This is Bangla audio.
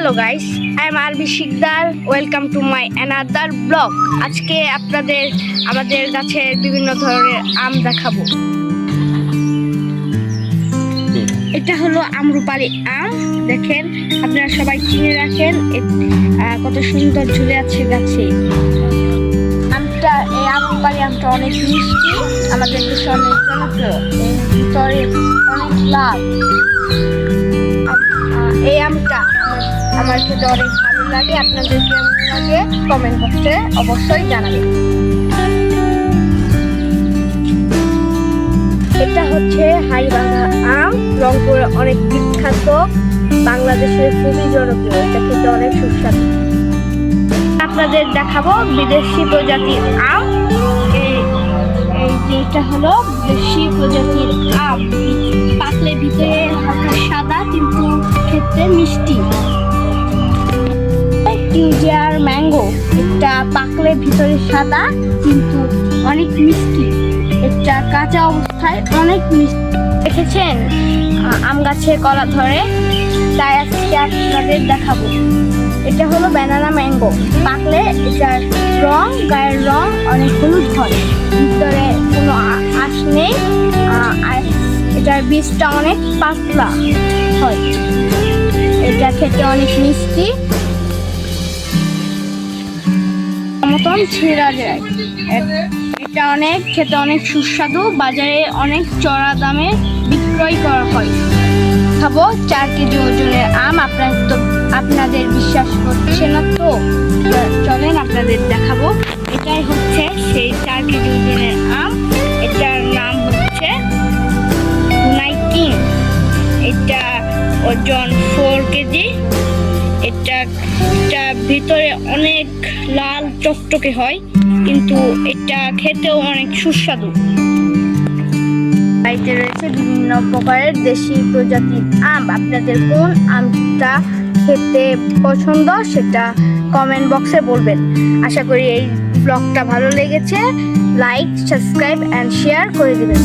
Hello guys, I am RB Sikdar. Welcome to my another blog. আজকে আপনাদের আমাদের গাছের বিভিন্ন ধরনের আম দেখাবো। এটা হলো আমরুপালি আম। দেখেন, আপনারা সবাই চিনে রাখেন কত সুন্দর ঝুলে আছে গাছে। এই আমরুপালি আমটা অনেক মিষ্টি, আমাদের দেশে অনেক জনপ্রিয়। এর ভিতরে অনেক লাল। এই আমটা আমার খেতে অনেক ভালো লাগে। আপনাদের কেমন লাগে কমেন্ট বক্সে অবশ্যই জানাবেন। এটা হচ্ছে হাড়িভাঙা আম, রংপুরে অনেক বিখ্যাত, বাংলাদেশের খুবই জনপ্রিয়। এটা খেতে অনেক সুস্বাদু। আপনাদের দেখাবো বিদেশি প্রজাতির আম। এটা হলো বিদেশি প্রজাতির আম, পাকলে ভিতরে হালকা সাদা কিন্তু খেতে মিষ্টি। টিউজার ম্যাঙ্গো, এটা পাকলে ভিতরে সাদা কিন্তু অনেক মিষ্টি। এটা কাঁচা অবস্থায় অনেক মিষ্টি। দেখেছেন আম গাছে কলা ধরে, তাই আজকে আপনাদের দেখাবো। এটা হলো ব্যানানা ম্যাঙ্গো, পাকলে এটার গায়ের রং অনেক হলুদ হয়, ভিতরে কোনো আঁশ নেই, আর এটার বীজটা অনেক পাতলা হয়। এটা খেতে অনেক মিষ্টি, মতন ছিঁড়া যায়। এটা খেতে অনেক সুস্বাদু, বাজারে অনেক চড়া দামে বিক্রয় করা হয়। খাবো 4 কেজি ওজনের আম। আপনাদের বিশ্বাস হচ্ছে না তো চলেন আপনাদের দেখাবো। এটাই হচ্ছে সেই 4 কেজি ওজনের আম। এটার নাম হচ্ছে হুনাই কিং। এটা ওজন 4 কেজি। এটা ভিতরে অনেক লাল টকটকে হয়, কিন্তু এটা খেতেও অনেক সুস্বাদু। বাড়িতে রয়েছে বিভিন্ন প্রকারের দেশি প্রজাতির আম। আপনাদের কোন আমটা খেতে পছন্দ সেটা কমেন্ট বক্সে বলবেন। আশা করি এই ব্লগটা ভালো লেগেছে। লাইক, সাবস্ক্রাইব অ্যান্ড শেয়ার করে দিবেন।